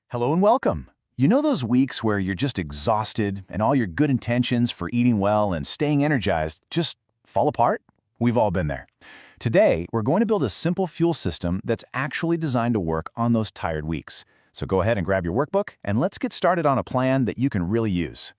Hello and welcome. You know those weeks where you're just exhausted and all your good intentions for eating well and staying energized just fall apart? We've all been there. Today, we're going to build a simple fuel system that's actually designed to work on those tired weeks. So go ahead and grab your workbook and let's get started on a plan that you can really use.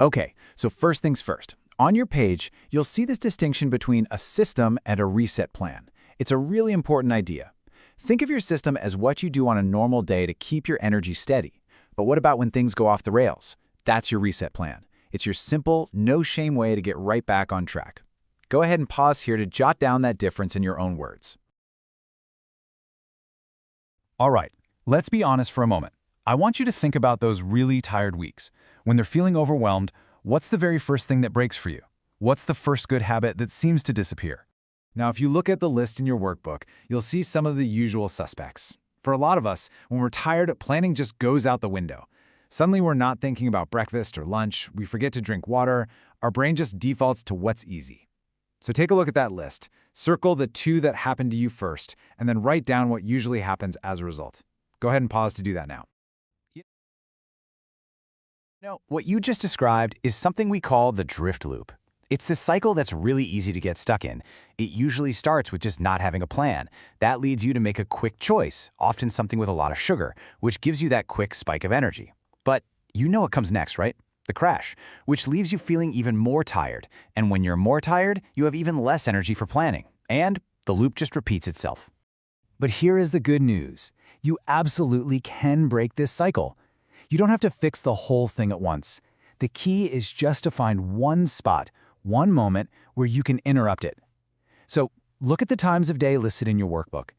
Okay, so first things first. On your page, you'll see this distinction between a system and a reset plan. It's a really important idea. Think of your system as what you do on a normal day to keep your energy steady. But what about when things go off the rails? That's your reset plan. It's your simple, no-shame way to get right back on track. Go ahead and pause here to jot down that difference in your own words. All right, let's be honest for a moment. I want you to think about those really tired weeks. When they're feeling overwhelmed, what's the very first thing that breaks for you? What's the first good habit that seems to disappear? Now, if you look at the list in your workbook, you'll see some of the usual suspects. For a lot of us, when we're tired, planning just goes out the window. Suddenly, we're not thinking about breakfast or lunch, we forget to drink water, our brain just defaults to what's easy. So take a look at that list, circle the two that happened to you first, and then write down what usually happens as a result. Go ahead and pause to do that now. What you just described is something we call the drift loop. It's this cycle that's really easy to get stuck in. It usually starts with just not having a plan. That leads you to make a quick choice, often something with a lot of sugar, which gives you that quick spike of energy. But you know what comes next, right? The crash, which leaves you feeling even more tired. And when you're more tired, you have even less energy for planning. And the loop just repeats itself. But here is the good news. You absolutely can break this cycle. You don't have to fix the whole thing at once. The key is just to find one spot, one moment where you can interrupt it. So look at the times of day listed in your workbook.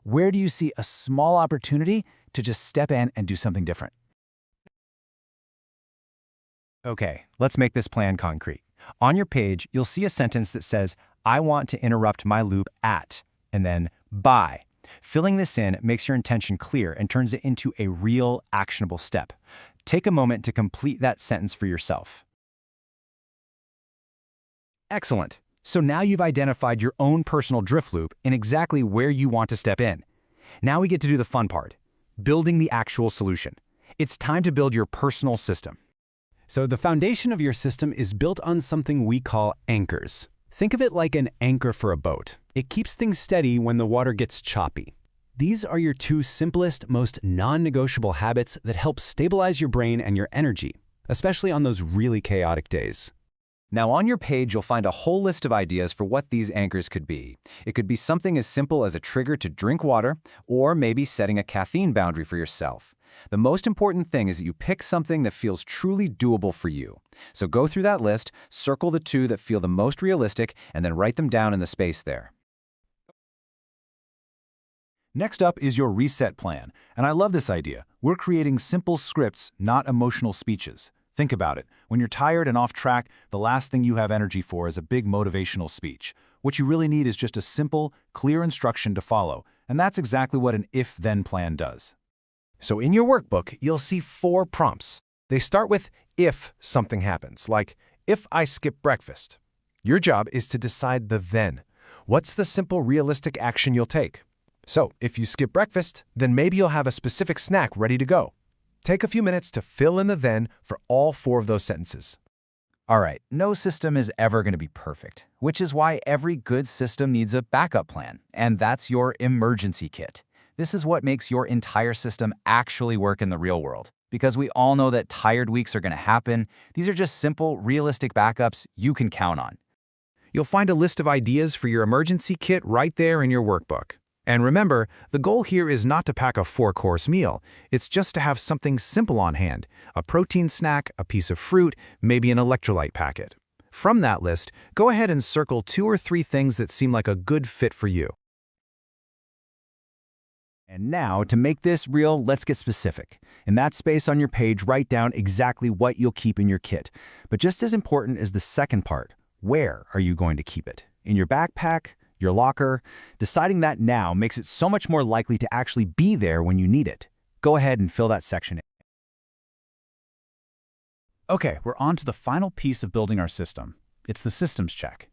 Where do you see a small opportunity to just step in and do something different? Okay, let's make this plan concrete. On your page, you'll see a sentence that says, I want to interrupt my loop at, and then by. Filling this in makes your intention clear and turns it into a real, actionable step. Take a moment to complete that sentence for yourself. Excellent. So now you've identified your own personal drift loop and exactly where you want to step in. Now we get to do the fun part, building the actual solution. It's time to build your personal system. So the foundation of your system is built on something we call anchors. Think of it like an anchor for a boat. It keeps things steady when the water gets choppy. These are your two simplest, most non-negotiable habits that help stabilize your brain and your energy, especially on those really chaotic days. Now on your page, you'll find a whole list of ideas for what these anchors could be. It could be something as simple as a trigger to drink water, or maybe setting a caffeine boundary for yourself. The most important thing is that you pick something that feels truly doable for you. So go through that list, circle the two that feel the most realistic, and then write them down in the space there. Next up is your reset plan, and I love this idea. We're creating simple scripts, not emotional speeches. Think about it. When you're tired and off track, the last thing you have energy for is a big motivational speech. What you really need is just a simple, clear instruction to follow, and that's exactly what an if-then plan does. So in your workbook, you'll see 4 prompts. They start with if something happens, like if I skip breakfast. Your job is to decide the then. What's the simple, realistic action you'll take? So if you skip breakfast, then maybe you'll have a specific snack ready to go. Take a few minutes to fill in the then for all 4 of those sentences. All right, no system is ever going to be perfect, which is why every good system needs a backup plan, and that's your emergency kit. This is what makes your entire system actually work in the real world. Because we all know that tired weeks are going to happen, these are just simple, realistic backups you can count on. You'll find a list of ideas for your emergency kit right there in your workbook. And remember, the goal here is not to pack a 4-course meal. It's just to have something simple on hand, a protein snack, a piece of fruit, maybe an electrolyte packet. From that list, go ahead and circle 2 or 3 things that seem like a good fit for you. And now, to make this real, let's get specific. In that space on your page, write down exactly what you'll keep in your kit. But just as important is the second part, where are you going to keep it? In your backpack? Your locker? Deciding that now makes it so much more likely to actually be there when you need it. Go ahead and fill that section in. Okay, we're on to the final piece of building our system. It's the systems check.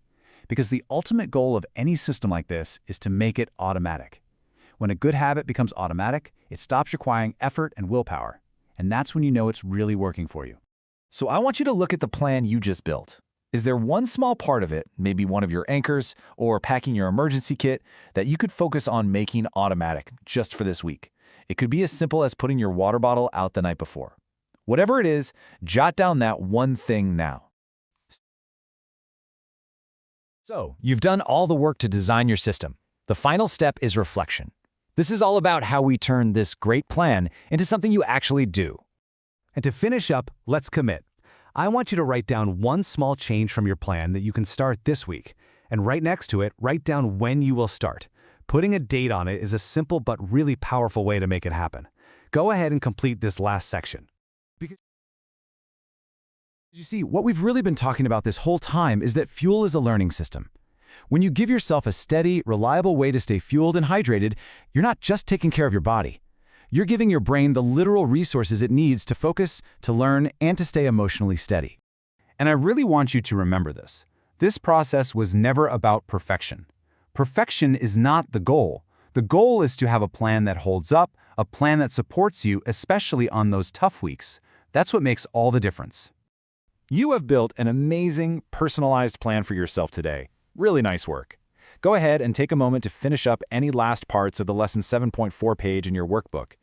Because the ultimate goal of any system like this is to make it automatic. When a good habit becomes automatic, it stops requiring effort and willpower. And that's when you know it's really working for you. So I want you to look at the plan you just built. Is there one small part of it, maybe one of your anchors or packing your emergency kit, that you could focus on making automatic just for this week? It could be as simple as putting your water bottle out the night before. Whatever it is, jot down that one thing now. So, you've done all the work to design your system. The final step is reflection. This is all about how we turn this great plan into something you actually do. And to finish up, let's commit. I want you to write down one small change from your plan that you can start this week. And right next to it, write down when you will start. Putting a date on it is a simple but really powerful way to make it happen. Go ahead and complete this last section. Because you see, what we've really been talking about this whole time is that fuel is a learning system. When you give yourself a steady, reliable way to stay fueled and hydrated, you're not just taking care of your body. You're giving your brain the literal resources it needs to focus, to learn, and to stay emotionally steady. And I really want you to remember this. This process was never about perfection. Perfection is not the goal. The goal is to have a plan that holds up, a plan that supports you, especially on those tough weeks. That's what makes all the difference. You have built an amazing, personalized plan for yourself today. Really nice work. Go ahead and take a moment to finish up any last parts of the Lesson 7.4 page in your workbook.